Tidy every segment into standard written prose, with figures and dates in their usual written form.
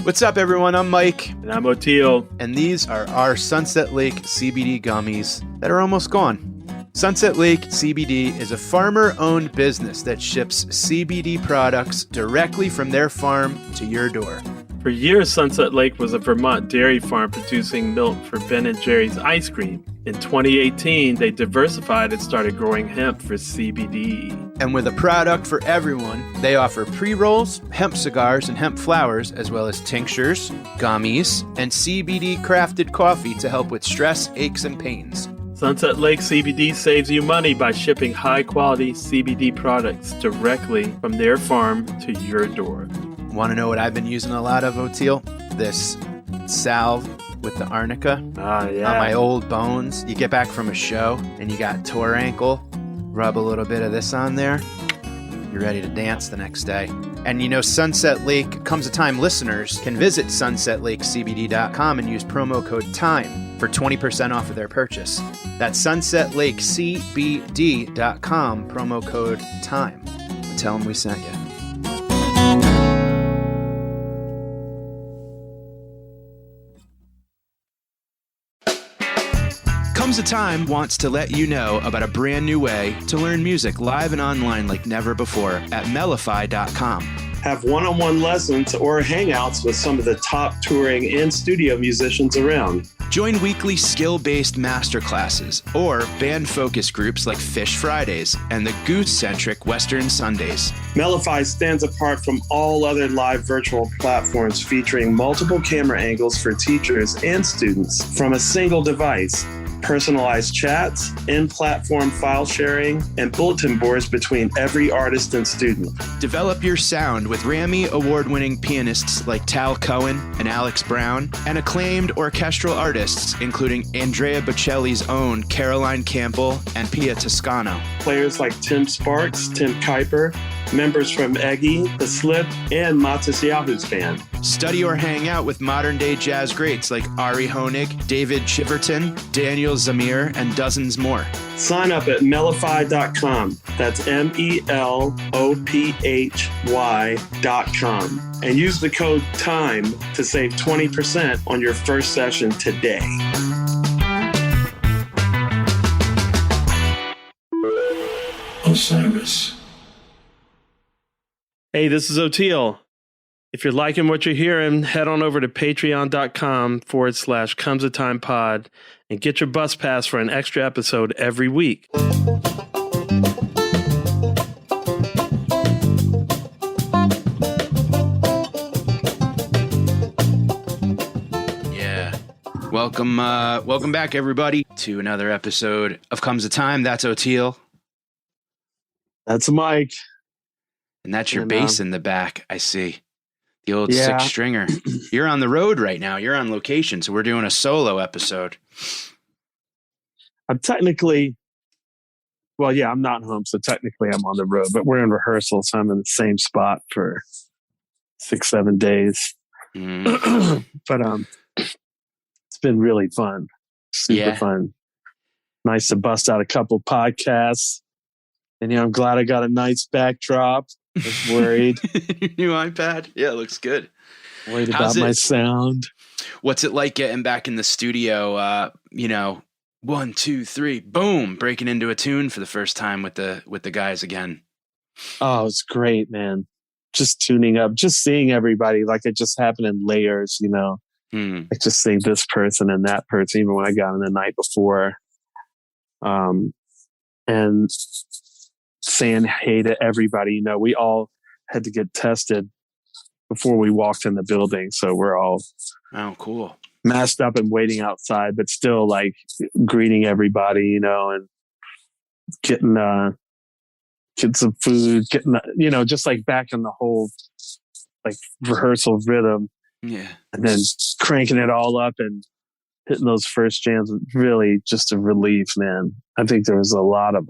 What's up, everyone? I'm Mike. And I'm Oteil. And these are our Sunset Lake CBD gummies that are almost gone. Sunset Lake CBD is a farmer-owned business that ships CBD products directly from their farm to your door. For years, Sunset Lake was a Vermont dairy farm producing milk for Ben & Jerry's ice cream. In 2018, they diversified and started growing hemp for CBD. And with a product for everyone, they offer pre-rolls, hemp cigars, and hemp flowers, as well as tinctures, gummies, and CBD-crafted coffee to help with stress, aches, and pains. Sunset Lake CBD saves you money by shipping high-quality CBD products directly from their farm to your door. Want to know what I've been using a lot of, Oteil? This salve with the arnica on my old bones. You get back from a show and you got tore ankle, rub a little bit of this on there, you're ready to dance the next day. And you know, Sunset Lake Comes a Time listeners can visit sunsetlakecbd.com and use promo code TIME for 20% off of their purchase. That's sunsetlakecbd.com, promo code TIME. Tell them we sent you. Comes a Time wants to let you know about a brand new way to learn music live and online like never before at mellify.com. Have one-on-one lessons or hangouts with some of the top touring and studio musicians around. Join weekly skill-based masterclasses or band focus groups like Fish Fridays and the Goose-centric Western Sundays. Mellify stands apart from all other live virtual platforms featuring multiple camera angles for teachers and students from a single device. Personalized chats, in-platform file sharing, and bulletin boards between every artist and student. Develop your sound with Grammy award-winning pianists like Tal Cohen and Alex Brown, and acclaimed orchestral artists including Andrea Bocelli's own Caroline Campbell and Pia Toscano. Players like Tim Sparks, Tim Kuiper, members from Eggy, The Slip, and Matisyahu's band. Study or hang out with modern-day jazz greats like Ari Honig, David Chiverton, Daniel Zamir, and dozens more. Sign up at mellify.com. That's MELOPHY.com. And use the code TIME to save 20% on your first session today. Osiris. Hey, this is Oteil. If you're liking what you're hearing, head on over to patreon.com/comesatimepod and get your bus pass for an extra episode every week. Yeah. Welcome back, everybody, to another episode of Comes a Time. That's Oteil. That's Mike. And that's your bass in the back, I see. The old six stringer. You're on the road right now. You're on location, so we're doing a solo episode. I'm not home, so technically I'm on the road, but we're in rehearsal, so I'm in the same spot for 6-7 days. But it's been really fun. Super fun. Nice to bust out a couple podcasts. And I'm glad I got a nice backdrop. I was worried. Your new iPad? Yeah, it looks good. Worried about my sound. What's it like getting back in the studio? 1, 2, 3, boom, breaking into a tune for the first time with the guys again. Oh, it's great, man. Just tuning up, just seeing everybody like it just happened in layers, I just seeing this person and that person, even when I got in the night before. And saying hey to everybody. We all had to get tested before we walked in the building. So we're all cool, masked up and waiting outside, but still like greeting everybody, and getting some food, getting, just like back in the whole like rehearsal rhythm. Yeah. And then cranking it all up and hitting those first jams. Really just a relief, man. I think there was a lot of,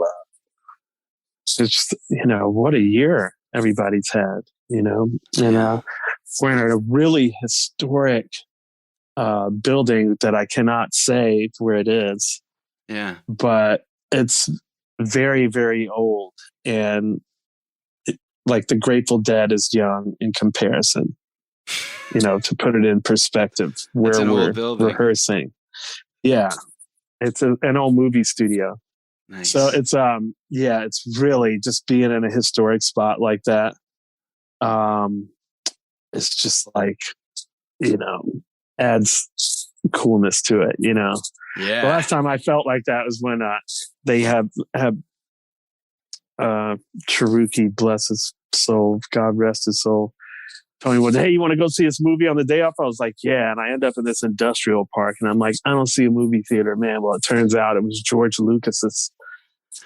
it's just, what a year everybody's had, and we're in a really historic building that I cannot say where it is. Yeah. But it's very, very old. And like the Grateful Dead is young in comparison. to put it in perspective where we're rehearsing. Yeah. It's an old movie studio. Nice. So it's it's really just being in a historic spot like that. It's just like, adds coolness to it, Yeah. The last time I felt like that was when they had Cherokee, bless his soul, God rest his soul, told me, well, hey, you want to go see this movie on the day off? I was like, yeah. And I end up in this industrial park and I'm like, I don't see a movie theater, man. Well, it turns out it was George Lucas's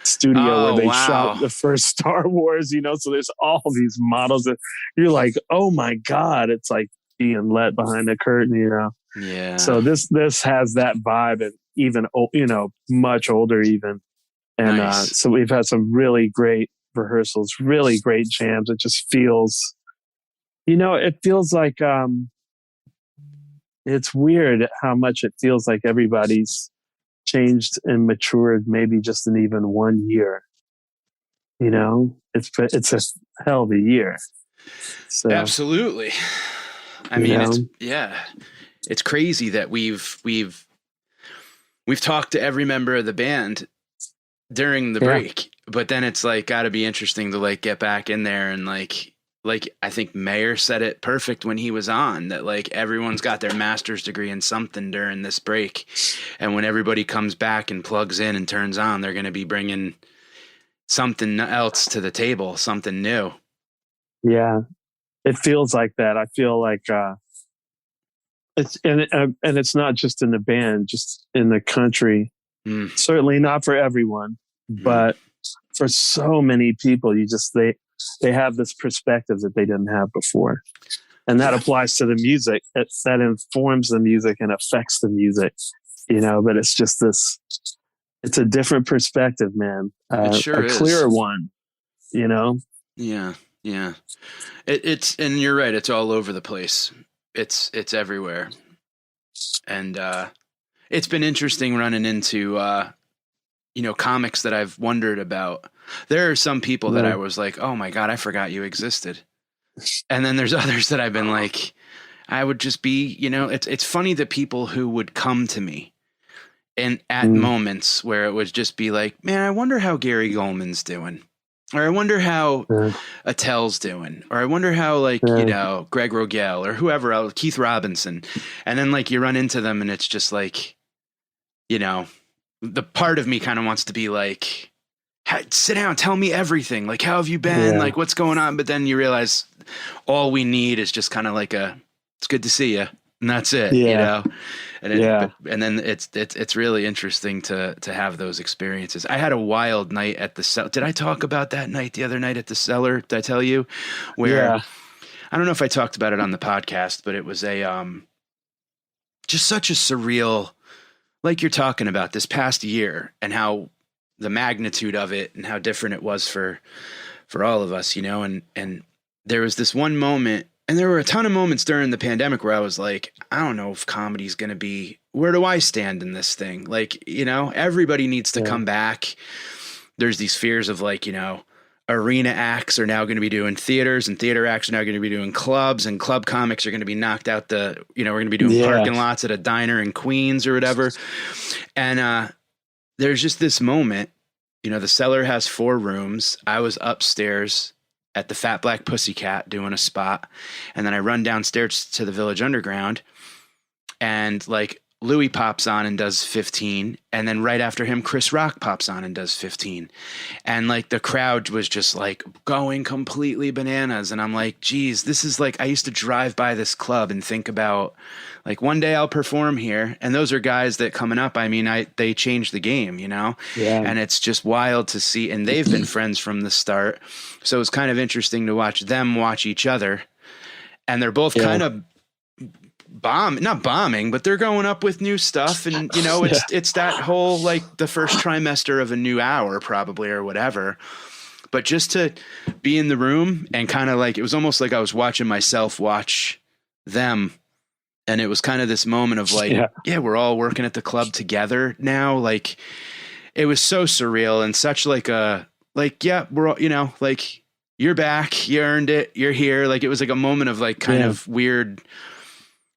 studio where they shot the first Star Wars, so there's all these models that you're like, oh my God, it's like being let behind the curtain, Yeah. So this has that vibe, and even, much older even. And nice. So we've had some really great rehearsals, really great jams. It just feels, it feels like, it's weird how much it feels like everybody's changed and matured maybe just in even 1 year. It's a hell of a year. So, absolutely. I mean, it's crazy that we've talked to every member of the band during the break, but then it's like got to be interesting to like get back in there and like I think Mayer said it perfect when he was on, that like everyone's got their master's degree in something during this break. And when everybody comes back and plugs in and turns on, they're going to be bringing something else to the table, something new. Yeah, it feels like that. I feel like it's and it's not just in the band, just in the country. Certainly not for everyone, but for so many people, they have this perspective that they didn't have before. And that applies to the music. That informs the music and affects the music, but it's just it's a different perspective, man. It sure is. A clearer one, Yeah. Yeah. It's, and you're right. It's all over the place. It's everywhere. And, it's been interesting running into, comics that I've wondered about. There are some people that I was like, oh my God, I forgot you existed. And then there's others that I've been like, I would just be, it's funny that people who would come to me and at moments where it would just be like, man, I wonder how Gary Goldman's doing. Or I wonder how Attell's doing. Or I wonder how Greg Rogel or whoever else, Keith Robinson. And then like you run into them and it's just like, the part of me kind of wants to be like, sit down, tell me everything. Like, how have you been? Like, what's going on? But then you realize all we need is just kind of like it's good to see you. And that's it, And then it's really interesting to have those experiences. I had a wild night at the Cellar. Did I talk about that night the other night at the Cellar? Did I tell you? Where I don't know if I talked about it on the podcast, but it was just such a surreal, like you're talking about this past year and how the magnitude of it and how different it was for all of us, and there was this one moment, and there were a ton of moments during the pandemic where I was like, I don't know if comedy's going to be, where do I stand in this thing? Like, everybody needs to come back. There's these fears of like, arena acts are now going to be doing theaters, and theater acts are now going to be doing clubs, and club comics are going to be knocked out we're going to be doing parking lots at a diner in Queens or whatever. And, there's just this moment, the Cellar has 4 rooms. I was upstairs at the Fat Black Pussycat doing a spot. And then I run downstairs to the Village Underground, and like Louis pops on and does 15. And then right after him, Chris Rock pops on and does 15. And like the crowd was just like going completely bananas. And I'm like, geez, this is like, I used to drive by this club and think about like, one day I'll perform here. And those are guys that coming up, I mean, they changed the game, and it's just wild to see. And they've been friends from the start. So it's kind of interesting to watch them watch each other. And they're both kind of not bombing, but they're going up with new stuff. And, it's that whole, like the first trimester of a new hour probably, or whatever. But just to be in the room and kind of like, it was almost like I was watching myself watch them. And it was kind of this moment of like, we're all working at the club together now. Like, it was so surreal and such like we're all, you're back, you earned it, you're here. Like, it was like a moment of like kind of weird.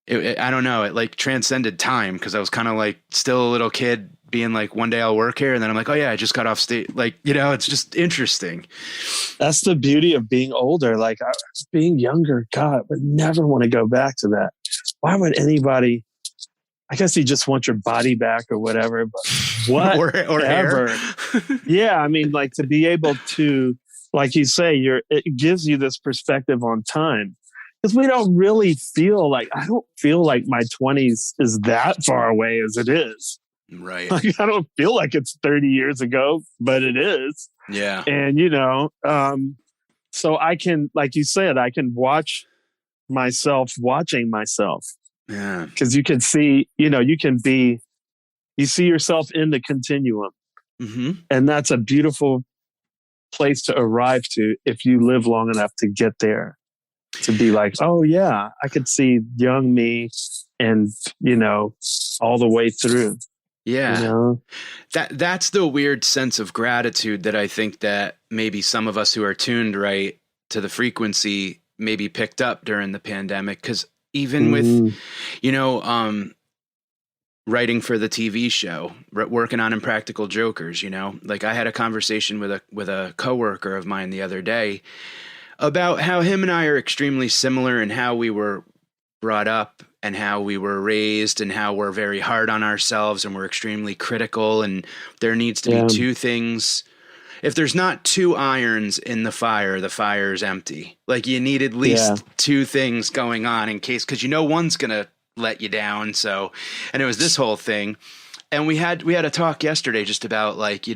I don't know. It like transcended time because I was kind of like still a little kid being like, one day I'll work here. And then I'm like, oh yeah, I just got off stage. Like, it's just interesting. That's the beauty of being older. Like being younger, God, I would never want to go back to that. Why would anybody? I guess you just want your body back or whatever, but whatever. Yeah. I mean, like to be able to, like you say, it gives you this perspective on time. Because we don't really feel like, I don't feel like my 20s is that far away as it is. Right. Like, I don't feel like it's 30 years ago, but it is. Yeah. And, so I can, like you said, I can watch myself watching myself. Yeah. Because you can see, you see yourself in the continuum. Mm-hmm. And that's a beautiful place to arrive to if you live long enough to get there. To be like, oh yeah, I could see young me and, all the way through. Yeah. That's the weird sense of gratitude that I think that maybe some of us who are tuned right to the frequency maybe picked up during the pandemic. Cause even with, writing for the TV show, working on Impractical Jokers, like I had a conversation with a coworker of mine the other day about how him and I are extremely similar in how we were brought up and how we were raised and how we're very hard on ourselves and we're extremely critical, and there needs to be two things. If there's not two irons in the fire is empty. Like you need at least two things going on in case, because one's going to let you down. So, and it was this whole thing. And we had a talk yesterday just about like,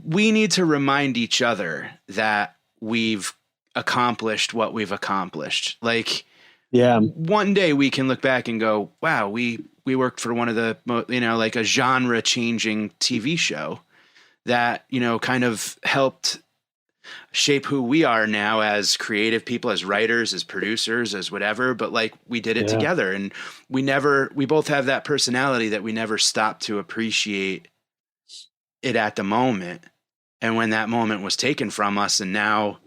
we need to remind each other that we've accomplished what we've accomplished. Like, one day we can look back and go, wow, we worked for one of the, like a genre changing TV show that, kind of helped shape who we are now as creative people, as writers, as producers, as whatever. But like we did it together, and we both have that personality that we never stopped to appreciate it at the moment. And when that moment was taken from us and now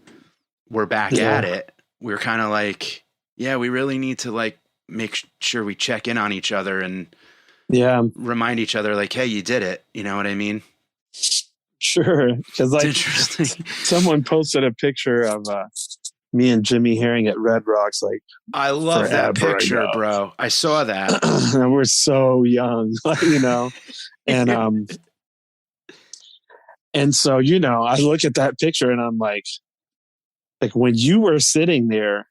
we're back at it, we're kind of like, we really need to like make sure we check in on each other and remind each other like, hey, you did it. You know what I mean? Sure. Because like interesting. Someone posted a picture of me and Jimmy Herring at Red Rocks. Like, I love that picture, bro. I saw that. And we're so young, and and so, I look at that picture and I'm like when you were sitting there,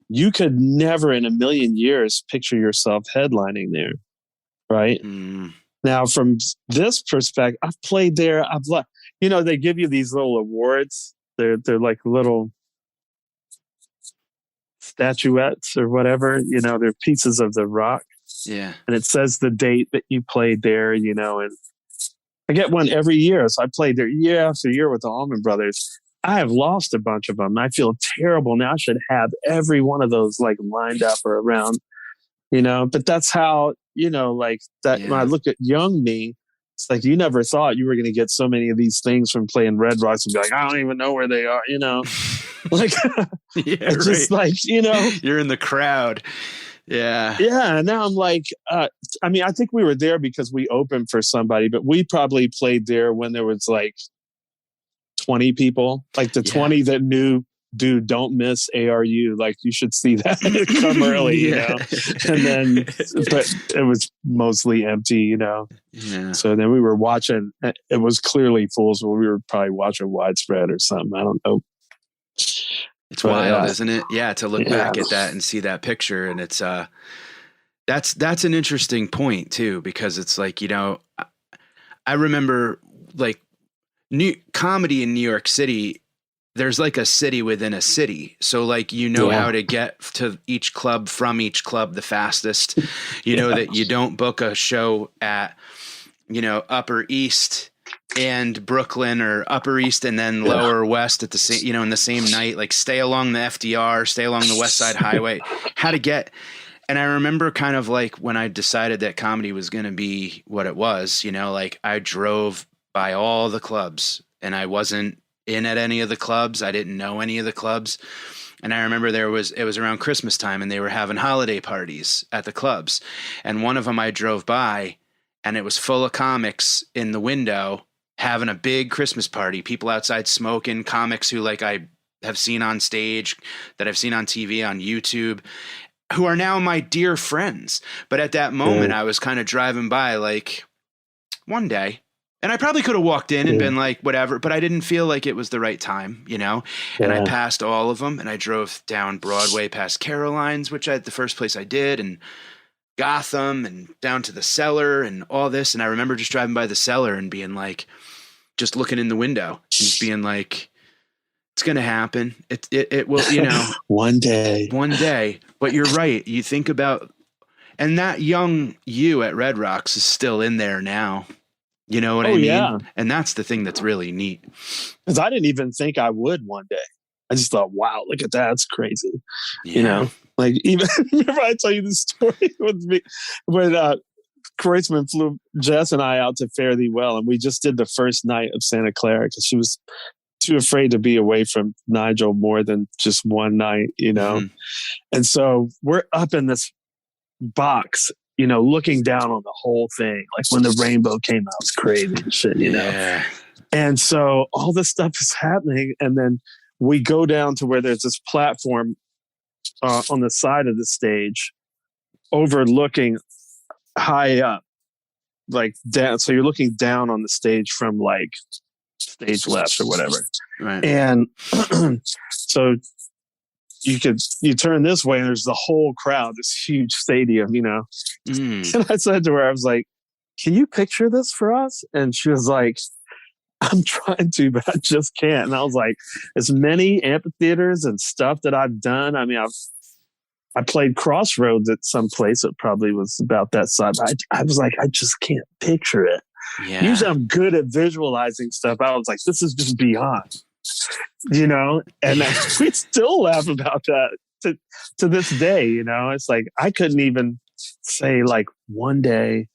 you could never in a million years picture yourself headlining there. Right. Mm. Now, from this perspective, I've played there. They give you these little awards. They're like little statuettes or whatever, they're pieces of the rock. Yeah. And it says the date that you played there, and I get one every year. So I played there year after year with the Allman Brothers. I have lost a bunch of them. I feel terrible now. I should have every one of those like lined up or around, but that's how, like that. When I look at young me, it's like, you never thought you were going to get so many of these things from playing Red Rocks and be like, I don't even know where they are, like, it's just like, you're in the crowd. Yeah. Yeah. And now I'm like, I think we were there because we opened for somebody, but we probably played there when there was like 20 people, like the 20 that knew, dude, don't miss ARU. Like you should see that come early, and then, but it was mostly empty, Yeah. So then we were watching, it was clearly full. So we were probably watching Widespread or something. I don't know. It's wild, isn't it? Yeah. To look back at that and see that picture. And it's, that's an interesting point too, because it's like, I remember like comedy in New York City, there's like a city within a city. So like, how to get to each club from each club the fastest, that you don't book a show at, Upper East and Brooklyn, or Upper East and then Lower West at the same, in the same night, like stay along the FDR, stay along the West Side Highway, how to get. And I remember kind of like when I decided that comedy was going to be what it was, like I drove by all the clubs and I wasn't in at any of the clubs. I didn't know any of the clubs. And I remember it was around Christmas time and they were having holiday parties at the clubs. And one of them I drove by and it was full of comics in the window having a big Christmas party, people outside smoking, comics who like I have seen on stage, that I've seen on TV, on YouTube, who are now my dear friends. But at that moment, I was kind of driving by like one day, and I probably could have walked in and been like, whatever, but I didn't feel like it was the right time, you know? And I passed all of them and I drove down Broadway past Caroline's, which the first place I did, and Gotham and down to the Cellar and all this. And I remember just driving by the Cellar and being like, just looking in the window and just being like, it's going to happen. It will, you know, one day. But you're right. You think about, and that young you at Red Rocks is still in there now. You know what I mean? Yeah. And that's the thing that's really neat. Because I didn't even think I would one day. I just thought, wow, look at that. That's crazy. Yeah. You know, like even remember I tell you the story with me when Kreutzmann flew Jess and I out to Fare Thee Well, and we just did the first night of Santa Clara because she was too afraid to be away from Nigel more than just one night, you know? Mm-hmm. And so we're up in this box, you know, looking down on the whole thing. Like when the rainbow came out, it's crazy and shit, you know? And so all this stuff is happening. And then we go down to where there's this platform on the side of the stage overlooking high up, like down. So you're looking down on the stage from like stage left or whatever. Right. And so you turn this way and there's the whole crowd, this huge stadium, you know. And I said to her, I was like, can you picture this for us? And she was like, I'm trying to, but I just can't. And I was like, as many amphitheaters and stuff that I've done. I mean, I played Crossroads at some place that probably was about that size. I was like, I just can't picture it. Yeah. Usually I'm good at visualizing stuff. I was like, this is just beyond, you know? And we still laugh about that to this day, you know? It's like, I couldn't even say like one day,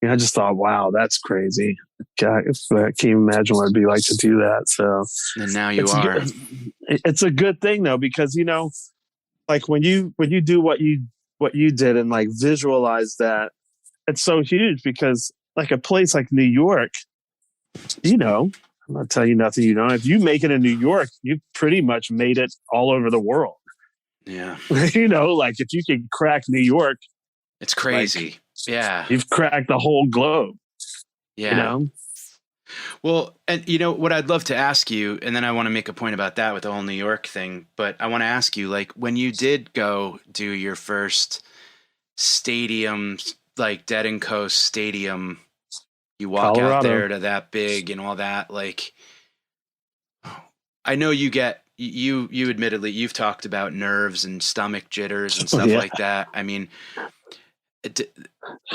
you know, I just thought, wow, that's crazy. God, I can't imagine what it'd be like to do that. So, and now you are. It's a good thing though, because, you know, like when you do what you did and like visualize that, it's so huge because like a place like New York, you know, I'm not telling you nothing, you know, if you make it in New York, you pretty much made it all over the world. Yeah. You know, like if you can crack New York, it's crazy. Like, yeah. You've cracked the whole globe. Yeah. You know? Well, and you know what I'd love to ask you, and then I want to make a point about that with the whole New York thing, but I want to ask you, like, when you did go do your first stadium, like Dead and Coast Stadium, you walk Colorado. out there to that big and all that, like, I know you admittedly, you've talked about nerves and stomach jitters and stuff like that. I mean,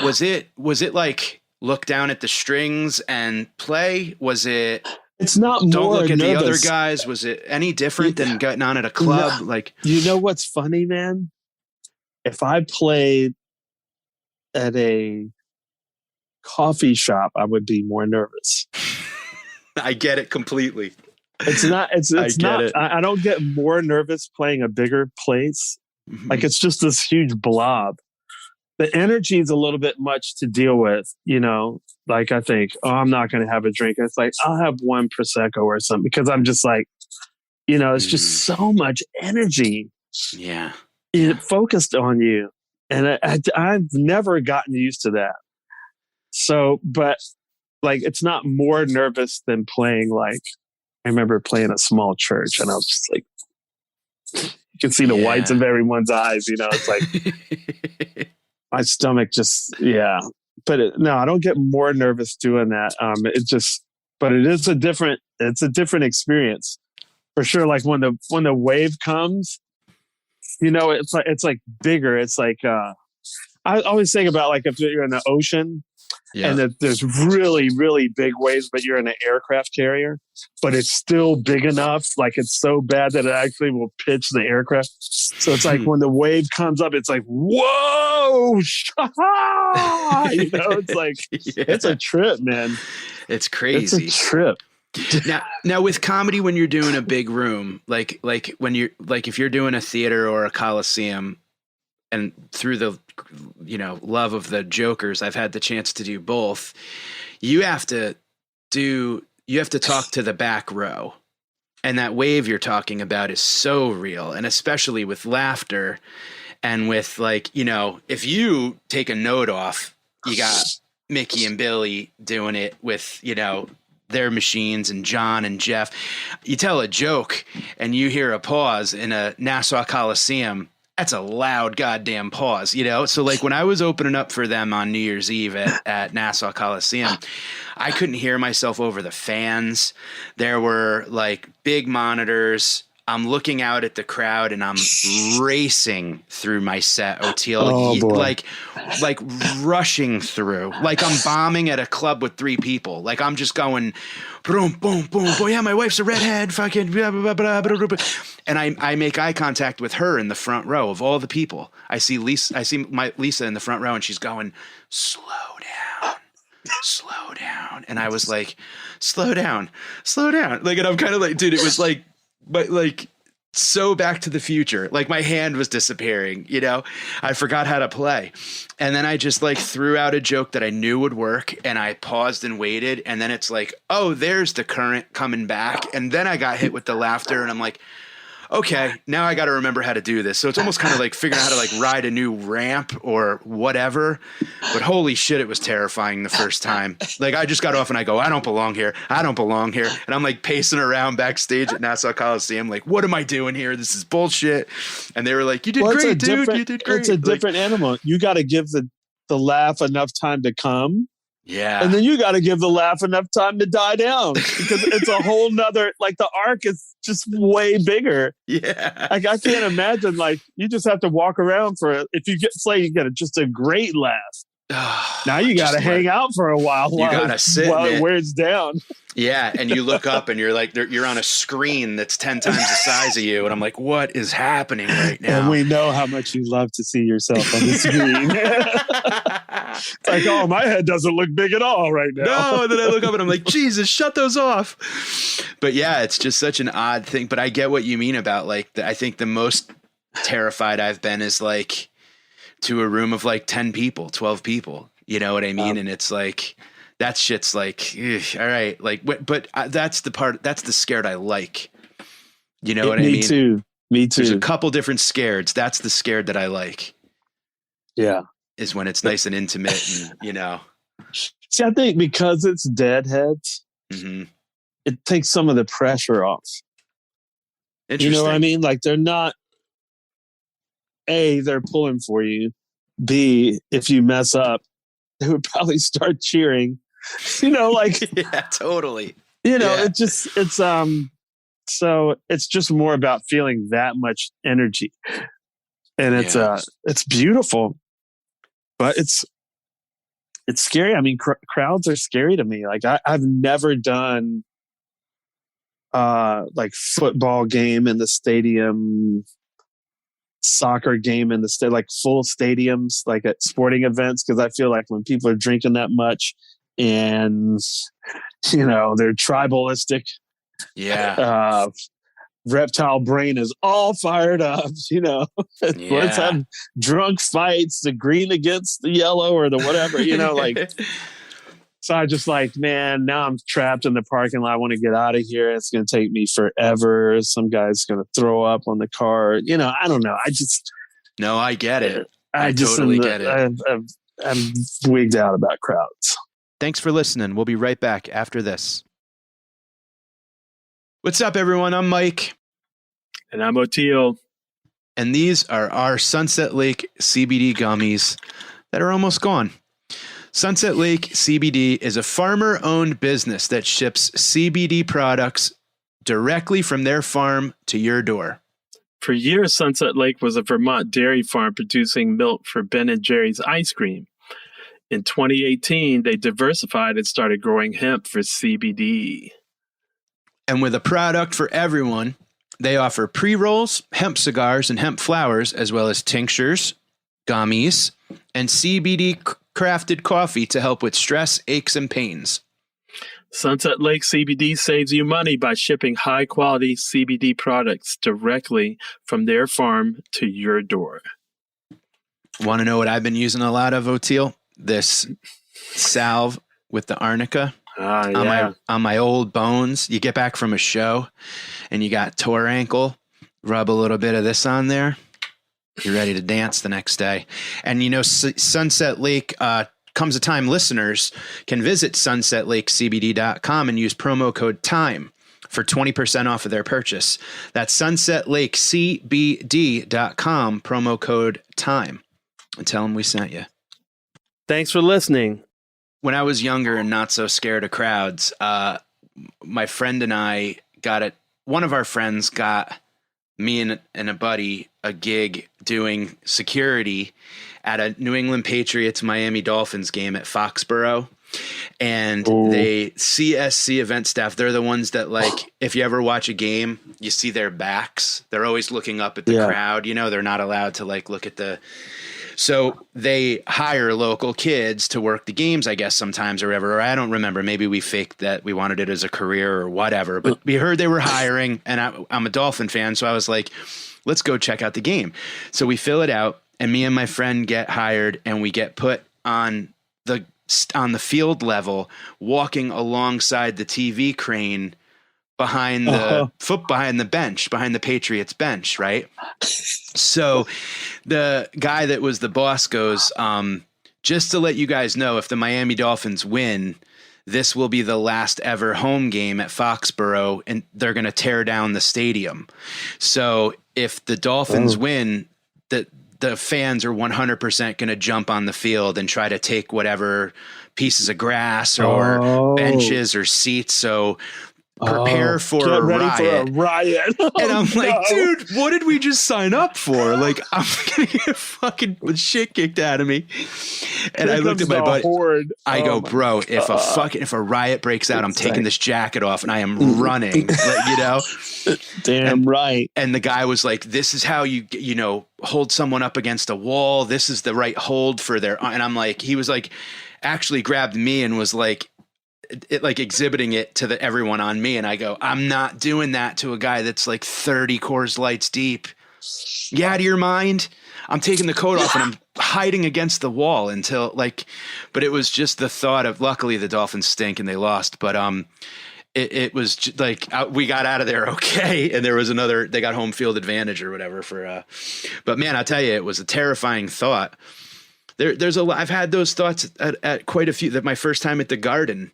was it like look down at the strings and play? Was it? It's not more. Don't look at nervous. the other guys. Was it any different than getting on at a club? Like, you know what's funny, man? If I played at a coffee shop, I would be more nervous. I get it completely. It's not. It's not. It. I don't get more nervous playing a bigger place. Mm-hmm. Like it's just this huge blob. The energy is a little bit much to deal with, you know, like I think, oh, I'm not going to have a drink. It's like, I'll have one Prosecco or something because I'm just like, you know, it's just so much energy. Yeah. It focused on you. And I've never gotten used to that. So, but like, it's not more nervous than playing. Like, I remember playing a small church and I was just like, you can see the whites of everyone's eyes, you know, it's like, my stomach just, but no, I don't get more nervous doing that. But it is a different experience for sure. Like when the wave comes, you know, it's like bigger. It's like, I always think about like if you're in the ocean and that there's really, really big waves, but you're in an aircraft carrier, but it's still big enough. Like it's so bad that it actually will pitch the aircraft. So it's like when the wave comes up, it's like, whoa, you know, it's like, it's a trip, man. It's crazy. It's a trip. Now with comedy, when you're doing a big room, like when you're like, if you're doing a theater or a Coliseum, and through the, love of the jokers, I've had the chance to do both. You have to talk to the back row, and that wave you're talking about is so real. And especially with laughter and with if you take a note off, you got Mickey and Billy doing it with, their machines, and John and Jeff. You tell a joke and you hear a pause in a Nassau Coliseum. That's a loud goddamn pause, So like when I was opening up for them on New Year's Eve at Nassau Coliseum, I couldn't hear myself over the fans. There were like big monitors. I'm looking out at the crowd and I'm racing through my set, Oteil, like rushing through, like I'm bombing at a club with 3 people. Like I'm just going boom, boom, boom, boom. Yeah, my wife's a redhead, fucking blah, blah, blah, blah, blah, blah. And I make eye contact with her in the front row of all the people. I see Lisa in the front row, and she's going, slow down. And I was like, slow down. Like, and I'm kind of like, dude, it was like, but like so Back to the Future, like my hand was disappearing, I forgot how to play. And then I just like threw out a joke that I knew would work, and I paused and waited. And then it's like, oh, there's the current coming back. And then I got hit with the laughter, and I'm like, okay, now I got to remember how to do this. So it's almost kind of like figuring out how to like ride a new ramp or whatever. But holy shit, it was terrifying the first time. Like I just got off and I go, I don't belong here. And I'm like pacing around backstage at Nassau Coliseum. Like, what am I doing here? This is bullshit. And they were like, you did great, dude. You did great. It's a different animal. You got to give the laugh enough time to come. Yeah. And then you got to give the laugh enough time to die down, because it's a whole nother, like the arc is just way bigger. Yeah. Like I can't imagine, like you just have to walk around if you get just a great laugh. Now you got to hang out for a while. You got to sit while it wears down. Yeah. And you look up and you're like, you're on a screen that's 10 times the size of you. And I'm like, what is happening right now? And we know how much you love to see yourself on the screen. It's like, oh, my head doesn't look big at all right now. No, and then I look up and I'm like, Jesus, shut those off. But yeah, it's just such an odd thing. But I get what you mean about like, I think the most terrified I've been is like to a room of like 10 people, 12 people. You know what I mean? And it's like, that shit's like, all right. Like, but that's the scared I like. You know what I mean? Me too. There's a couple different scareds. That's the scared that I like. Yeah. Is when it's nice and intimate and, See, I think because it's deadheads, it takes some of the pressure off. You know what I mean? Like they're not, A, they're pulling for you. B, if you mess up, they would probably start cheering, like, yeah, totally. So it's just more about feeling that much energy, and it's beautiful. But it's scary. I mean, crowds are scary to me. Like I've never done like football game in the stadium, soccer game in the like full stadiums, like at sporting events, because I feel like when people are drinking that much and they're tribalistic, reptile brain is all fired up, let's have drunk fights, the green against the yellow or the whatever, like. So I just like, man, now I'm trapped in the parking lot. I want to get out of here. It's going to take me forever. Some guy's going to throw up on the car. I don't know. No, I get it. I totally get it. I'm wigged out about crowds. Thanks for listening. We'll be right back after this. What's up, everyone? I'm Mike. And I'm Oteil. And these are our Sunset Lake CBD gummies that are almost gone. Sunset Lake CBD is a farmer-owned business that ships CBD products directly from their farm to your door. For years, Sunset Lake was a Vermont dairy farm producing milk for Ben & Jerry's ice cream. In 2018, they diversified and started growing hemp for CBD. And with a product for everyone, they offer pre-rolls, hemp cigars, and hemp flowers, as well as tinctures, gummies, and CBD crafted coffee to help with stress, aches, and pains. Sunset Lake CBD saves you money by shipping high-quality CBD products directly from their farm to your door. Want to know what I've been using a lot of, Oteil? This salve with the arnica on my old bones. You get back from a show and you got tore ankle, rub a little bit of this on there. You're ready to dance the next day. And, Sunset Lake, comes a time listeners can visit sunsetlakecbd.com and use promo code TIME for 20% off of their purchase. That's sunsetlakecbd.com, promo code TIME. And tell them we sent you. Thanks for listening. When I was younger and not so scared of crowds, my friend and I one of our friends got me and a buddy a gig doing security at a New England Patriots Miami Dolphins game at Foxborough. And they CSC event staff, they're the ones that, like, if you ever watch a game, you see their backs. They're always looking up at the crowd. They're not allowed to look at so they hire local kids to work the games, I guess, sometimes or whatever. Or I don't remember. Maybe we faked that we wanted it as a career or whatever. But we heard they were hiring, and I'm a Dolphin fan, so I was like, let's go check out the game. So we fill it out, and me and my friend get hired, and we get put on the field level, walking alongside the TV crane behind the bench, behind the Patriots bench, right? So the guy that was the boss goes, just to let you guys know, if the Miami Dolphins win, this will be the last ever home game at Foxborough, and they're going to tear down the stadium. So if the Dolphins win, the fans are 100% going to jump on the field and try to take whatever pieces of grass or benches or seats. So prepare for a riot. And I'm like, dude, what did we just sign up for? Like, I'm going to get fucking shit kicked out of me. And I looked at my buddy. I go, bro, if a riot breaks out, I'm taking this jacket off and I am running, Damn right. And the guy was like, this is how you hold someone up against a wall. This is the right hold for their, and I'm like, he was like, actually grabbed me and was like, exhibiting it to everyone on me. And I go, I'm not doing that to a guy that's like 30 Coors Lights deep. You out of your mind? I'm taking the coat off and I'm hiding against the wall until but it was just the thought of, luckily the Dolphins stink and they lost, but it was we got out of there okay. And there was they got home field advantage or whatever but man, I'll tell you, it was a terrifying thought. There's a lot. I've had those thoughts at quite a few. That my first time at the Garden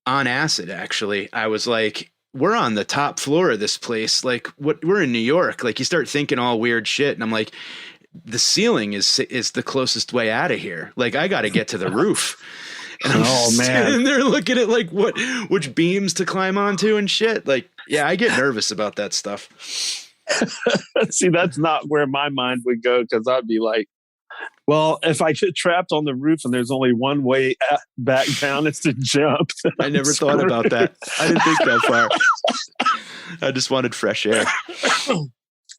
on acid, actually, I was like, we're on the top floor of this place. Like, we're in New York. Like, you start thinking all weird shit. And I'm like, the ceiling is the closest way out of here. Like, I got to get to the roof. And I'm sitting there looking at which beams to climb onto and shit. Like, yeah, I get nervous about that stuff. See, that's not where my mind would go, because I'd be like, well, if I get trapped on the roof and there's only one way back down, it's to jump. I never thought about that. I didn't think that far. I just wanted fresh air.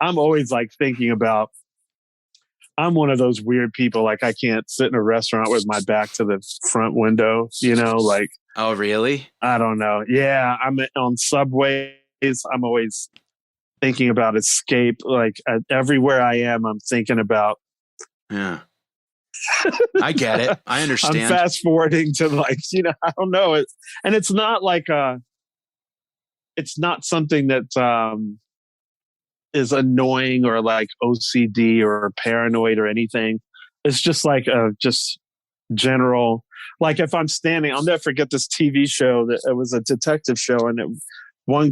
I'm always thinking about, I'm one of those weird people. Like, I can't sit in a restaurant with my back to the front window, Oh, really? I don't know. Yeah. I'm on subways. I'm always thinking about escape. Everywhere I am, I'm thinking about. Yeah. I get it. I understand. I'm fast forwarding to I don't know. It's not it's not something that is annoying or OCD or paranoid or anything. It's just just general, if I'm standing, I'll never forget this TV show that it was a detective show, and one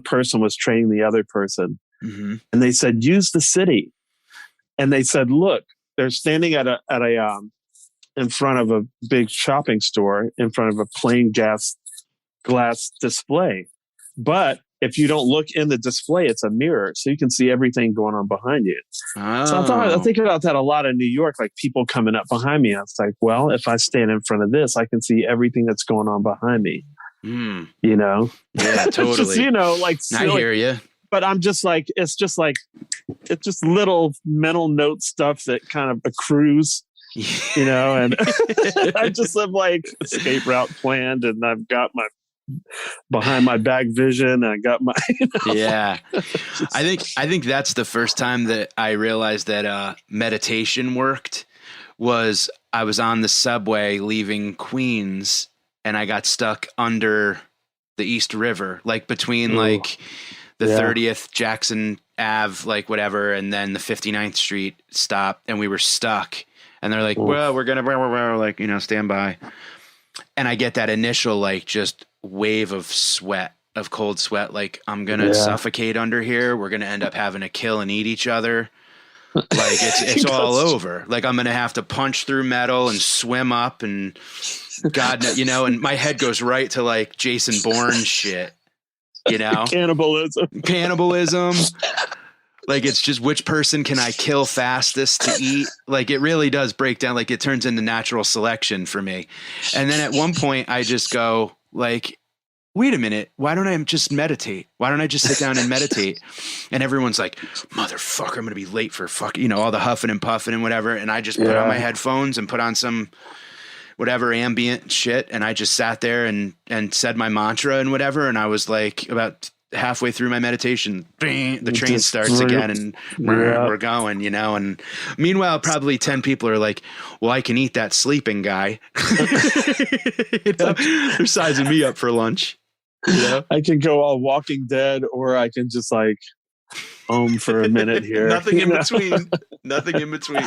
person was training the other person, and they said, use the city. And they said, look, they're standing at a in front of a big shopping store, in front of a plain glass display. But if you don't look in the display, it's a mirror, so you can see everything going on behind you. Oh. So I think about that a lot in New York, people coming up behind me. I was like, well, if I stand in front of this, I can see everything that's going on behind me. Yeah, totally. Just, I hear you. But I'm just it's just little mental note stuff that kind of accrues you know, and I just have like escape route planned, and I've got my behind my back vision. I got my, yeah. I think that's the first time that I realized that meditation worked. Was I was on the subway leaving Queens, and I got stuck under the East River, like between like the 30th Jackson Ave, like whatever, and then the 59th Street stop, and we were stuck. And they're like, well, we're gonna like, you know, stand by. And I get that initial like just wave of sweat, of cold sweat, like I'm gonna suffocate under here. We're gonna end up having to kill and eat each other. Like it's all over. Like I'm gonna have to punch through metal and swim up, and God, you know. And my head goes right to like Jason Bourne shit, you know, cannibalism. Like it's just which person can I kill fastest to eat? Like it really does break down. Like it turns into natural selection for me. And then at one point I just go like, wait a minute, why don't I just meditate? Why don't I just sit down and meditate? And everyone's like, motherfucker, I'm going to be late for you know, all the huffing and puffing and whatever. And I just put on my headphones and put on some whatever ambient shit. And I just sat there and said my mantra and whatever. And I was like about halfway through my meditation, the train starts again and we're going, you know. And meanwhile, probably 10 people are like, well, I can eat that sleeping guy. You know? They're sizing me up for lunch. You know? I can go all Walking Dead, or I can just like for a minute here. Nothing in between. Nothing in between.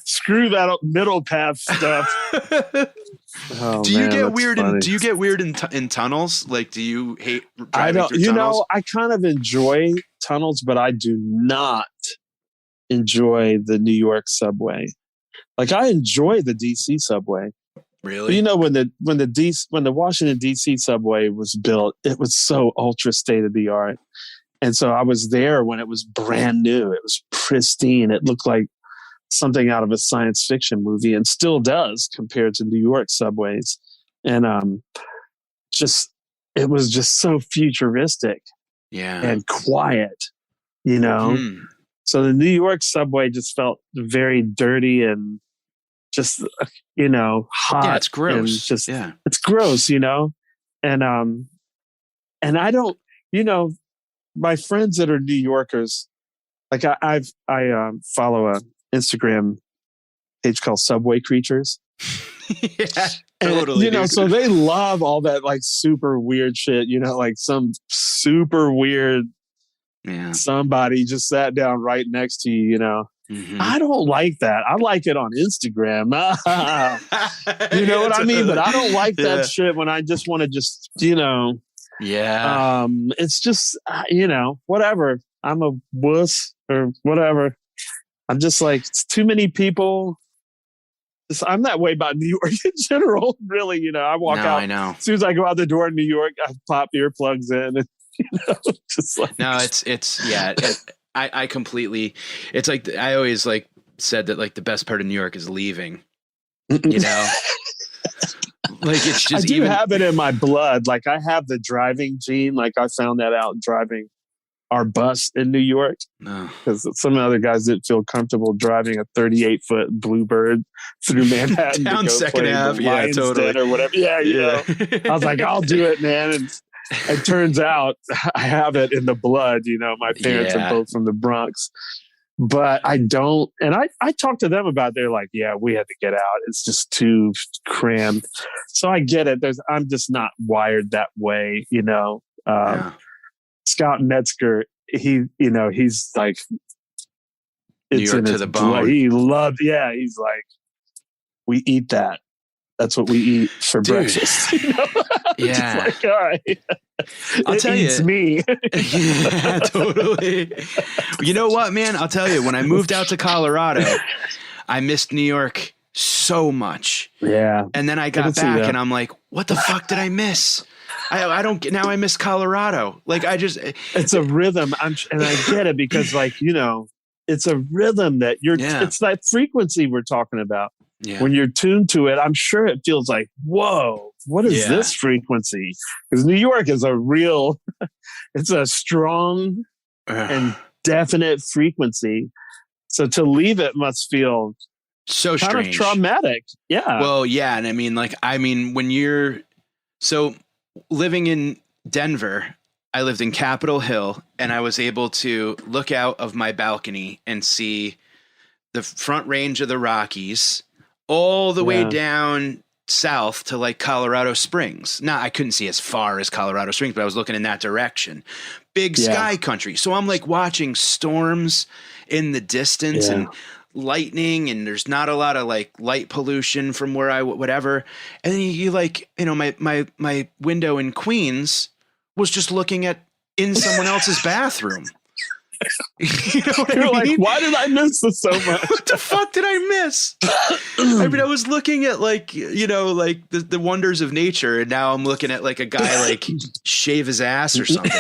Screw that middle path stuff. Do you get weird in tunnels? Like, do you hate driving through tunnels? You know, I kind of enjoy tunnels, but I do not enjoy the New York subway. Like, I enjoy the DC subway. Really? But you know, when the Washington DC subway was built, it was so ultra state of the art. And so I was there when it was brand new. It was pristine. It looked like something out of a science fiction movie, and still does compared to New York subways. And it was just so futuristic and quiet, you know? Mm. So the New York subway just felt very dirty and just, you know, hot. Yeah, it's gross. It's gross, you know? And I don't, you know, my friends that are New Yorkers, like I follow a Instagram page called Subway Creatures. Yeah, totally. And, you know, so they love all that like super weird shit, you know, like some super weird somebody just sat down right next to you, you know. Mm-hmm. I don't like that. I like it on Instagram. You know what I mean? But I don't like that shit when I just want to just, you know. Yeah. It's just, you know, whatever. I'm a wuss or whatever. I'm just like, it's too many people. I'm that way about New York in general, really. You know, I walk out. I know. As soon as I go out the door in New York, I pop earplugs in. And, you know, just like. No, I completely, it's like, I always like said that like the best part of New York is leaving, you know? Like it's just I do have it in my blood. Like I have the driving gene. Like I found that out driving our bus in New York because some other guys didn't feel comfortable driving a 38-foot Bluebird through Manhattan down Second Ave, totally, or whatever. Yeah, you know. I was like, I'll do it, man. And it turns out I have it in the blood. You know, my parents are both from the Bronx. But I don't, and I talked to them about it. They're like, yeah, we had to get out. It's just too crammed. So I get it. I'm just not wired that way, you know. Scott Metzger, he's like, New York to the bone. He loved, he's like, we eat that. That's what we eat for breakfast. You know? Yeah. Just like, all right. I'll tell you. It's me. Yeah, totally. You know what, man? I'll tell you, when I moved out to Colorado, I missed New York so much. Yeah. And then I got back and I'm like, what the fuck did I miss? I don't get, now I miss Colorado. Like it's a rhythm. And I get it because like, you know, it's a rhythm that it's that frequency we're talking about. Yeah. When you're tuned to it, I'm sure it feels like, whoa, what is this frequency? Because New York is it's a strong and definite frequency. So to leave it must feel so kind strange. of traumatic. Yeah. Well, yeah. And I mean, when you're so living in Denver, I lived in Capitol Hill, and I was able to look out of my balcony and see the front range of the Rockies all the way down south to like Colorado Springs. Now, I couldn't see as far as Colorado Springs, but I was looking in that direction. Big sky country. So I'm like watching storms in the distance and lightning, and there's not a lot of like light pollution from where I whatever. And then you like, my window in Queens was just looking in someone else's bathroom. You know what You're I mean? like, why did I miss this so much? What the fuck did I miss? I mean, I was looking at like, like the wonders of nature, and now I'm looking at like a guy like shave his ass or something.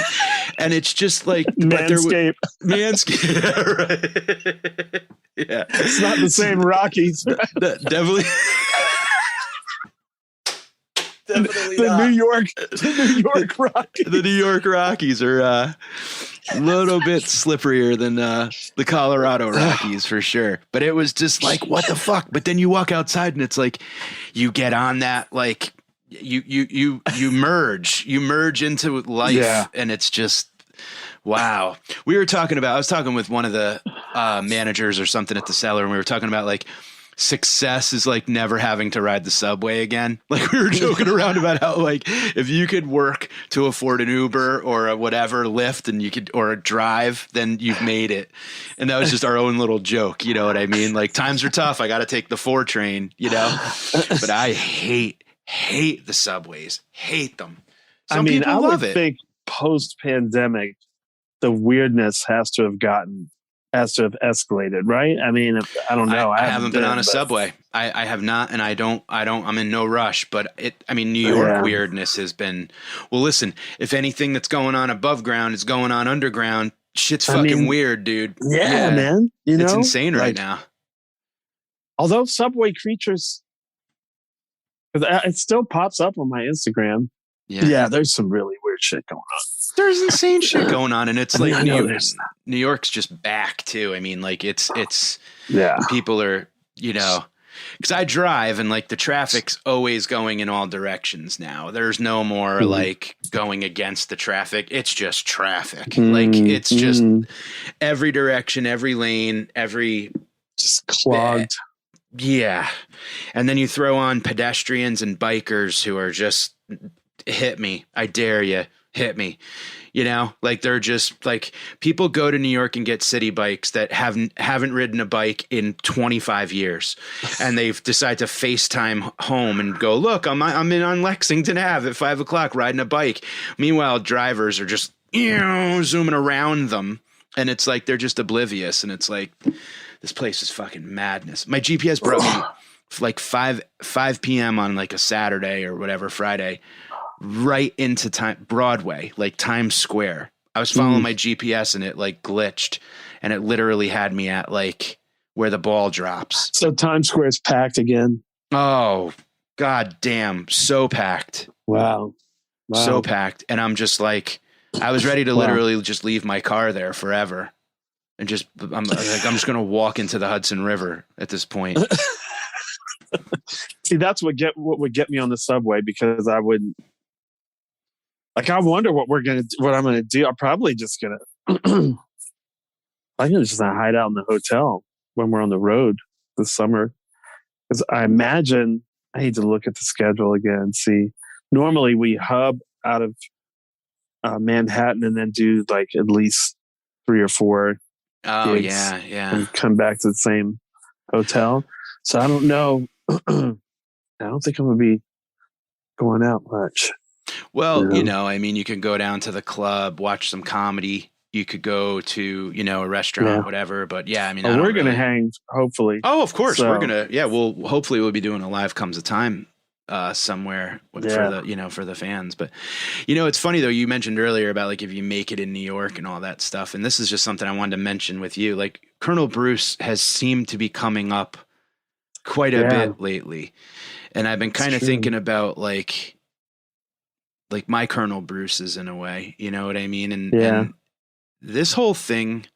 And it's just like Manscape. Manscape. Right. Yeah. It's not the same Rockies. Definitely. Definitely the not. New York Rockies. The New York Rockies are a little bit slipperier than the Colorado Rockies for sure. But it was just like, what the fuck? But then you walk outside and it's like, you get on that, like you merge into life, and it's just, wow. I was talking with one of the managers or something at the Cellar, and we were talking about like, success is like never having to ride the subway again. Like we were joking around about how like if you could work to afford an Uber or a whatever Lyft or a drive, then you've made it. And that was just our own little joke. You know what I mean? Like times are tough. I got to take the 4 train, but I hate the subways. Hate them. Some people love it. I think post pandemic, the weirdness has to have escalated, right? I mean, I don't know. I haven't been on a subway. I have not, and I'm in no rush, but New York weirdness has been, well, listen, if anything that's going on above ground is going on underground, shit's fucking weird, dude. Yeah, man. It's insane right now. Although subway creatures, it still pops up on my Instagram. Yeah, there's some really weird shit going on. There's insane shit going on, and it's like New York's just back too. I mean, like it's people are, because I drive and like the traffic's always going in all directions now. There's no more like going against the traffic. It's just traffic. Like it's just every direction, every lane, just clogged. Yeah. And then you throw on pedestrians and bikers who are just hit me. I dare you. Hit me, like they're just like people go to New York and get city bikes that haven't ridden a bike in 25 years, and they've decided to FaceTime home and go, look, I'm on Lexington Ave at 5 o'clock riding a bike. Meanwhile, drivers are just zooming around them, and it's like they're just oblivious, and it's like this place is fucking madness. My GPS brought me like 5 p.m. on like a Saturday or whatever, Friday, right into Broadway, like Times Square. I was following my GPS and it like glitched, and it literally had me at like where the ball drops. So Times Square is packed again. Oh, god damn. So packed. Wow. So packed. And I'm just like, I was ready to literally just leave my car there forever. And I'm just going to walk into the Hudson River at this point. See, that's what would get me on the subway, because I wouldn't, like, I wonder what I'm going to do. I'm probably just going to, just hide out in the hotel when we're on the road this summer. Because I imagine, I need to look at the schedule again and see. Normally we hub out of Manhattan and then do like at least 3 or 4 gigs and come back to the same hotel. So I don't know. I don't think I'm going to be going out much. Well, you can go down to the club, watch some comedy. You could go to, a restaurant, whatever. But we're going to hang, hopefully. Oh, of course. We're going to, hopefully we'll be doing a live Comes a Time somewhere for the fans. But, it's funny though, you mentioned earlier about like, if you make it in New York and all that stuff. And this is just something I wanted to mention with you. Like Colonel Bruce has seemed to be coming up quite a bit lately. And I've been kind of thinking about like my Colonel Bruce's in a way, you know what I mean? And this whole thing,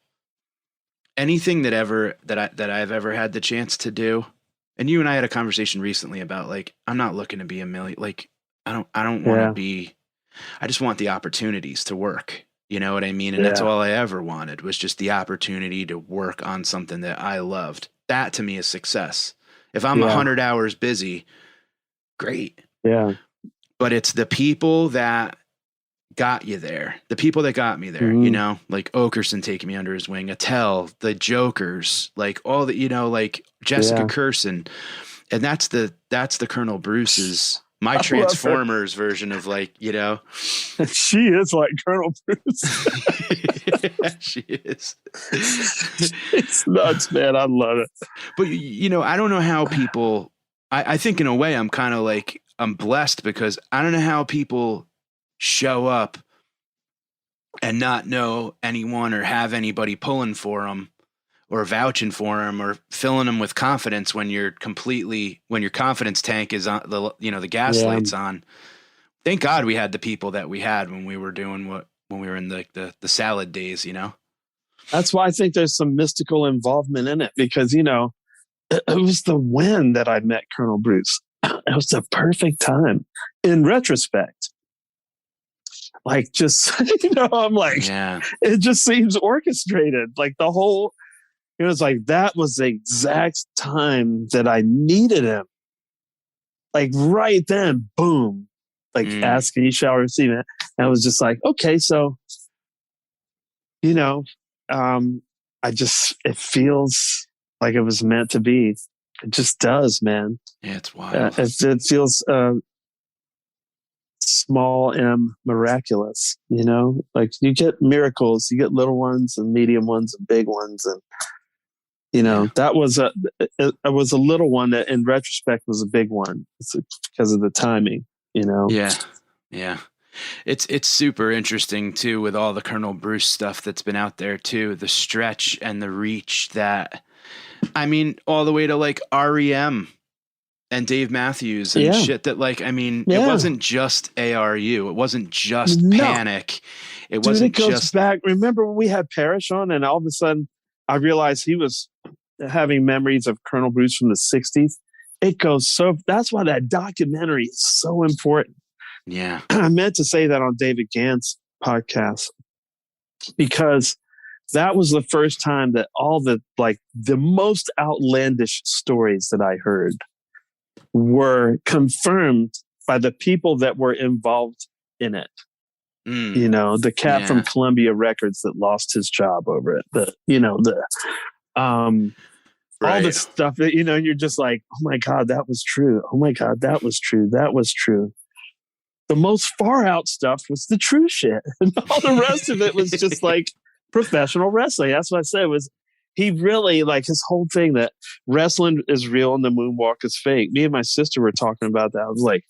anything that I've ever had the chance to do. And you and I had a conversation recently about like, I'm not looking to be a million. Like, I don't want to be, I just want the opportunities to work. You know what I mean? And that's all I ever wanted, was just the opportunity to work on something that I loved. That to me is success. If I'm 100 hours busy, great. Yeah. But it's the people that got you there. The people that got me there, you know, like Okerson taking me under his wing, Attell, the Jokers, like all the, you know, like Jessica Curson. And that's the Colonel Bruce's, my Transformers version of like, you know, she is like Colonel Bruce. Yeah, she is. It's nuts, man. I love it. But you know, I don't know how people, I think in a way I'm kind of like, I'm blessed because I don't know how people show up and not know anyone or have anybody pulling for them or vouching for them or filling them with confidence when your confidence tank is on, the gas lights on. Thank God we had the people that we had when we were doing when we were in the salad days, you know. That's why I think there's some mystical involvement in it, because, you know, it was the when that I met Colonel Bruce. It was the perfect time in retrospect. Like, just, you know, I'm like, it just seems orchestrated. Like the whole, it was like, that was the exact time that I needed him. Like right then, boom, like ask and you shall receive it. And I was just like, okay, so, you know, it feels like it was meant to be. It just does, man. Yeah, it's wild. It feels, small m miraculous, you know, like you get miracles, you get little ones and medium ones and big ones, and you know that was a little one that in retrospect was a big one. It's because of the timing, you know. Yeah it's super interesting too with all the Colonel Bruce stuff that's been out there too, the stretch and the reach that, I mean, all the way to like REM and Dave Matthews and shit that, like, I mean, it wasn't just ARU. It wasn't just Panic. It wasn't just back. Remember when we had Parrish on and all of a sudden I realized he was having memories of Colonel Bruce from the 60s. It goes so, that's why that documentary is so important. Yeah. I meant to say that on David Gann's podcast, because that was the first time that all the most outlandish stories that I heard were confirmed by the people that were involved in it. You know, the cat from Columbia Records that lost his job over it. All this stuff that, you know, you're just like, oh my God, that was true. Oh my God, that was true. That was true. The most far out stuff was the true shit. And all the rest of it was just like professional wrestling. That's what I said, was he really, like, his whole thing that wrestling is real and the moonwalk is fake. Me and my sister were talking about that. I was like,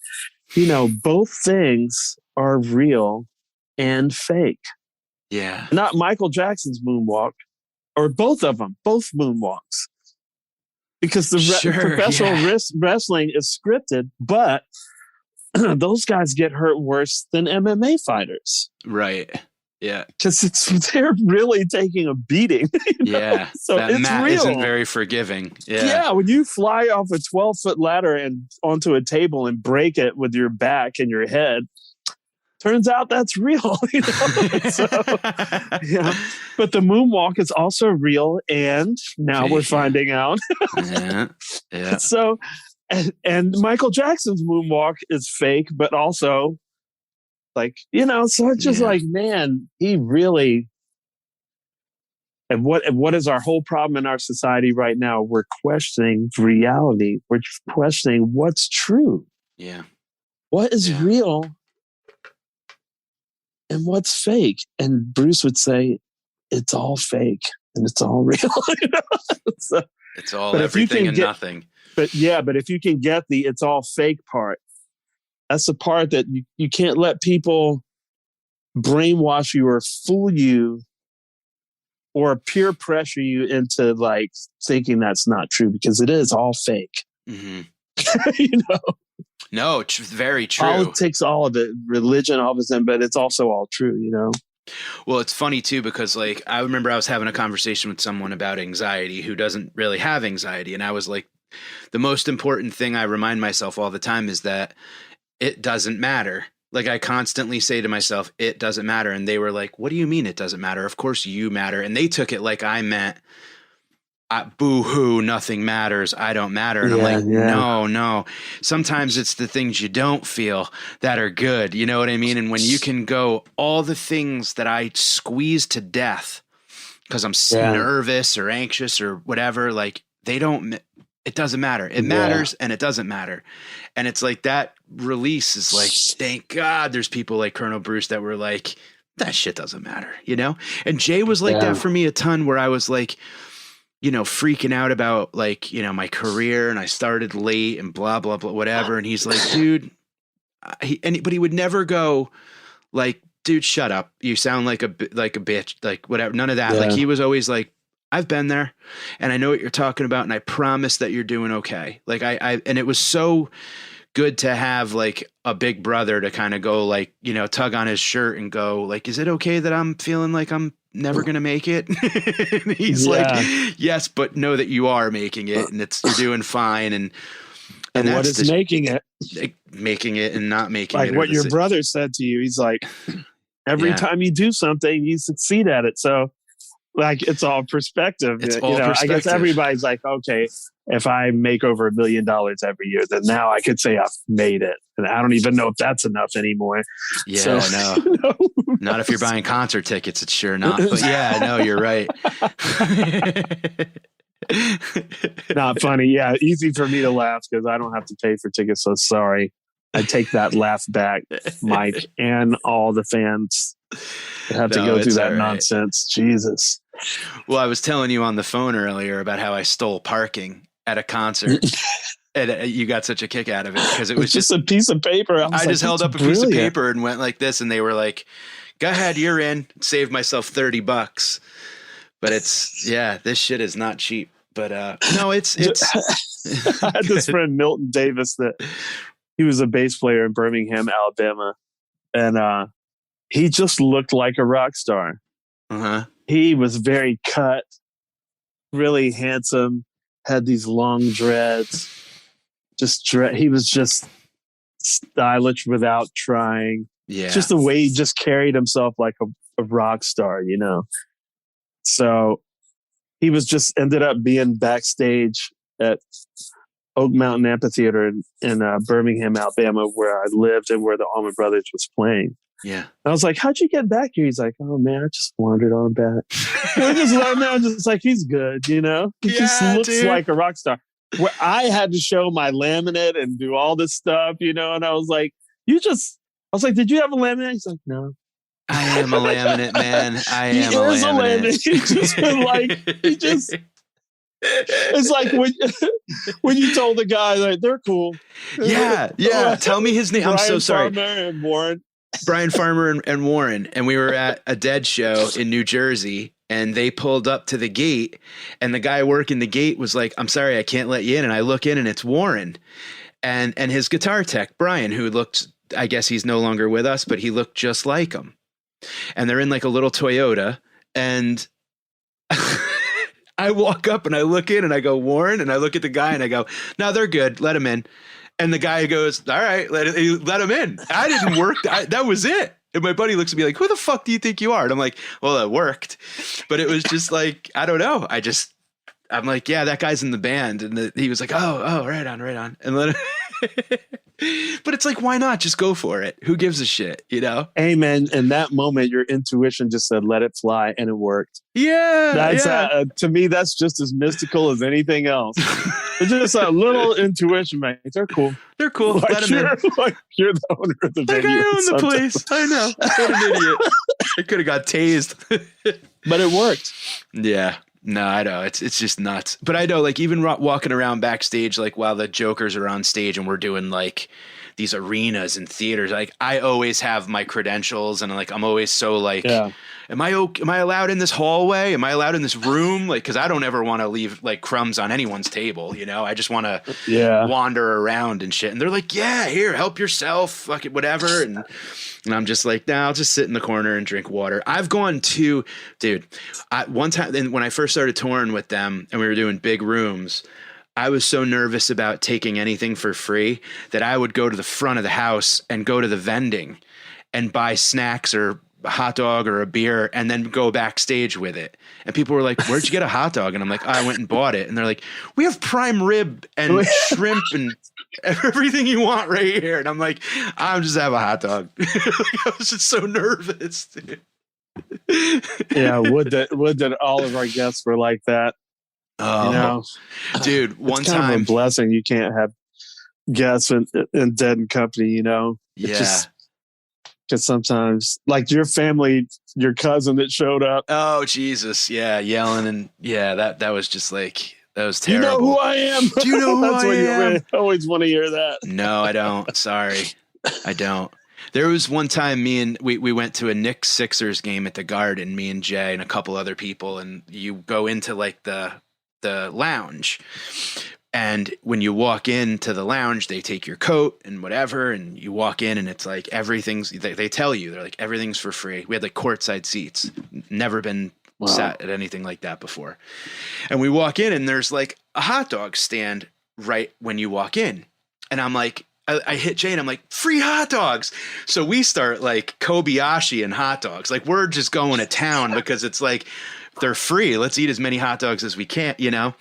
you know, both things are real and fake. Yeah. Not Michael Jackson's moonwalk, or both of them, both moonwalks. Because the professional wrestling is scripted, but those guys get hurt worse than MMA fighters. Right. Yeah. Because they're really taking a beating. You know? Yeah. So that it's mat real. isn't very forgiving. Yeah. Yeah. When you fly off a 12-foot ladder and onto a table and break it with your back and your head, turns out that's real. You know? So, yeah. But the moonwalk is also real. And now we're finding out. Yeah. So, and Michael Jackson's moonwalk is fake, but also, like, you know, so it's just like, man, he really, and what is our whole problem in our society right now? We're questioning reality. We're questioning what's true. Yeah. What is real and what's fake? And Bruce would say, it's all fake and it's all real. You know? So, it's all everything and nothing. But if you can get the it's all fake part, that's the part that you can't let people brainwash you or fool you or peer pressure you into like thinking that's not true, because it is all fake. Mm-hmm. You know? No, very true. Politics, all of it, religion, all of it, but it's also all true, you know? Well, it's funny too, because like, I remember I was having a conversation with someone about anxiety who doesn't really have anxiety. And I was like, the most important thing I remind myself all the time is that it doesn't matter. Like, I constantly say to myself, it doesn't matter. And they were like, what do you mean it doesn't matter? Of course you matter. And they took it like I meant, boo hoo, nothing matters. I don't matter. And I'm like, no. Sometimes it's the things you don't feel that are good. You know what I mean? And when you can go, all the things that I squeeze to death because I'm nervous or anxious or whatever, like, it doesn't matter. It matters and it doesn't matter. And it's like that release is like, thank God there's people like Colonel Bruce that were like, that shit doesn't matter, you know? And Jay was like that for me a ton, where I was like, you know, freaking out about like, you know, my career, and I started late and blah, blah, blah, whatever. And he's like, dude, but he would never go like, dude, shut up. You sound like a bitch, like whatever. None of that. Like, he was always like, I've been there and I know what you're talking about. And I promise that you're doing okay. Like and it was so good to have like a big brother to kind of go like, you know, tug on his shirt and go like, is it okay that I'm feeling like I'm never going to make it? And he's like, yes, but know that you are making it and you're doing fine. And what is making it? Making it and not making like it. Like what your brother said to you. He's like, every time you do something, you succeed at it. So like, it's all perspective. It's all perspective. I guess everybody's like, okay, if I make over $1 million every year, then now I could say I've made it. And I don't even know if that's enough anymore. Yeah, so, no. Not if you're buying concert tickets, it's sure not. But yeah, no, you're right. Not funny. Yeah, easy for me to laugh because I don't have to pay for tickets. So sorry. I take that laugh back, Mike, and all the fans that have to go through that nonsense. Jesus. Well, I was telling you on the phone earlier about how I stole parking at a concert. And you got such a kick out of it because it was just a piece of paper. I just held up a piece of paper and went like this, and they were like, go ahead, you're in. Saved myself $30. But this shit is not cheap. But no, it's I had this friend, Milton Davis, that he was a bass player in Birmingham, Alabama. And he just looked like a rock star. Uh-huh. He was very cut, really handsome, had these long dreads. He was just stylish without trying. Yeah. Just the way he just carried himself like a rock star, you know. So he was just ended up being backstage at Oak Mountain Amphitheater in Birmingham, Alabama, where I lived and where the Allman Brothers was playing. Yeah. And I was like, how'd you get back here? He's like, oh man, I just wandered on back. I just let him out, just like, he's good, you know? He just looks like a rock star. Where I had to show my laminate and do all this stuff, you know? And I was like, I was like, did you have a laminate? He's like, no. I am a laminate, man. I am a laminate. It's like when you told the guy, like, they're cool. Yeah. Tell me his name. Brian I'm so sorry. Farmer and Warren. Brian Farmer and Warren. And we were at a Dead show in New Jersey, and they pulled up to the gate, and the guy working the gate was like, I'm sorry, I can't let you in. And I look in, and it's Warren and his guitar tech, Brian, who looked, I guess he's no longer with us, but he looked just like him. And they're in like a little Toyota, and I walk up and I look in and I go, Warren, and I look at the guy and I go, no, they're good. Let him in. And the guy goes, all right, let him in. I didn't work. That was it. And my buddy looks at me like, who the fuck do you think you are? And I'm like, well, it worked. But it was just like, I don't know. I'm like, yeah, that guy's in the band. And he was like, oh, right on. And let him. But it's like, why not just go for it? Who gives a shit, you know? Amen. In that moment, your intuition just said, let it fly, and it worked. Yeah. To me, that's just as mystical as anything else. It's just a little intuition, man. They're cool. They're cool. Like, let them in. Like you're the owner of the venue. Like, I own the place. I know. What an idiot. I could have got tased. But it worked. Yeah. No, I know. It's just nuts. But I know, like, even walking around backstage, like, while the Jokers are on stage and we're doing, like, these arenas and theaters. Like I always have my credentials, and like I'm always so like, am I allowed in this hallway? Am I allowed in this room? Like, because I don't ever want to leave like crumbs on anyone's table. You know, I just want to wander around and shit. And they're like, yeah, here, help yourself, fuck it, whatever. And I'm just like, nah, I'll just sit in the corner and drink water. I've gone to, dude, one time when I first started touring with them and we were doing big rooms, I was so nervous about taking anything for free that I would go to the front of the house and go to the vending and buy snacks or a hot dog or a beer and then go backstage with it. And people were like, where'd you get a hot dog? And I'm like, I went and bought it. And they're like, we have prime rib and shrimp and everything you want right here. And I'm like, I'm just have a hot dog. I was just so nervous, dude. Yeah, would that all of our guests were like that. Oh, you know, dude, one it's kind time of a blessing you can't have guests in Dead and Company, you know. Because sometimes, like your family, your cousin that showed up. Oh Jesus, yeah, yelling and that was just like that was terrible. You know who I am? Do you know who That's I what am? You always want to hear that. No, I don't. Sorry, I don't. There was one time we went to a Knicks Sixers game at the Garden, me and Jay and a couple other people, and you go into like the lounge, and when you walk into the lounge they take your coat and whatever, and you walk in and it's like everything's they tell you, they're like, everything's for free. We had like courtside seats, never been sat at anything like that before. And we walk in and there's like a hot dog stand right when you walk in, and I'm like, I hit Jay and I'm like, free hot dogs. So we start like Kobayashi and hot dogs. Like we're just going to town because it's like, they're free. Let's eat as many hot dogs as we can, you know,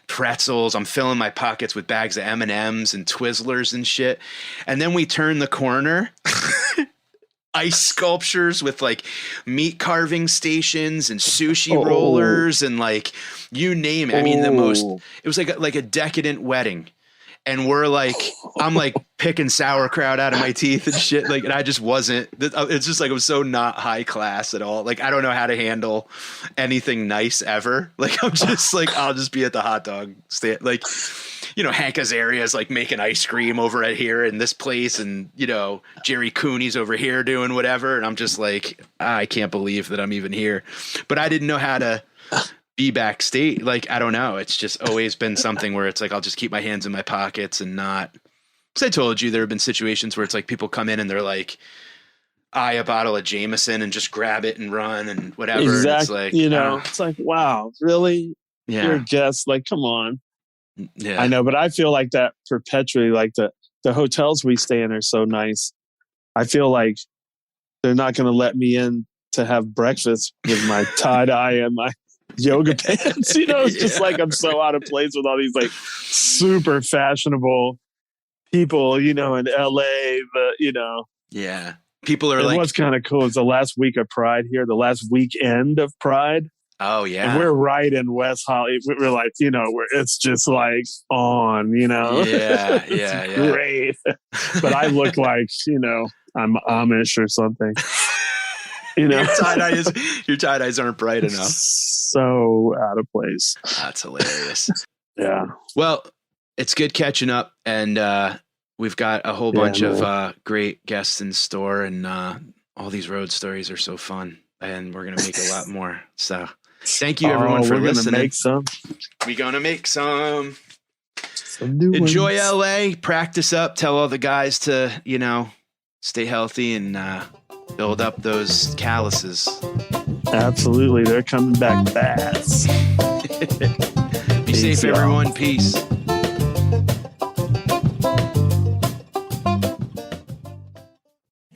pretzels. I'm filling my pockets with bags of M&Ms and Twizzlers and shit. And then we turn the corner, ice sculptures with like meat carving stations and sushi rollers and like, you name it. I mean, it was like a decadent wedding. And we're like, I'm like picking sauerkraut out of my teeth and shit. Like, and I just wasn't, it's just like, it was so not high class at all. Like, I don't know how to handle anything nice ever. Like, I'm just like, I'll just be at the hot dog stand. Like, you know, Hank Azaria's like making ice cream over at here in this place. And, you know, Jerry Cooney's over here doing whatever. And I'm just like, I can't believe that I'm even here. But I didn't know how to be backstage. Like, I don't know. It's just always been something where it's like, I'll just keep my hands in my pockets and not, because I told you there have been situations where it's like people come in and they're like, eye a bottle of Jameson and just grab it and run and whatever. Exactly. And it's like, you know, it's like, wow, really? Yeah. You're a guest. Like, come on. Yeah. I know, but I feel like that perpetually, like the hotels we stay in are so nice. I feel like they're not going to let me in to have breakfast with my tie-dye and my yoga pants. You know, it's just like I'm so out of place with all these like super fashionable people, you know, in LA, but you know. Yeah. People are and like, what's kind of cool is the last week of Pride here, the last weekend of Pride. Oh yeah. And we're right in West Hollywood. We're like, you know, where it's just like on, you know. Yeah, it's great. But I look like, you know, I'm Amish or something. You know, your tie-dyes aren't bright enough. So out of place. That's hilarious. Yeah. Well, it's good catching up, and we've got a whole bunch of great guests in store, and all these road stories are so fun, and we're gonna make a lot more. So, thank you everyone for listening. We're gonna make some. Enjoy LA. Practice up. Tell all the guys to, you know, stay healthy and build up those calluses. Absolutely. They're coming back fast. Be safe, everyone. Peace.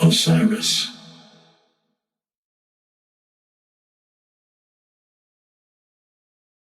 Osiris.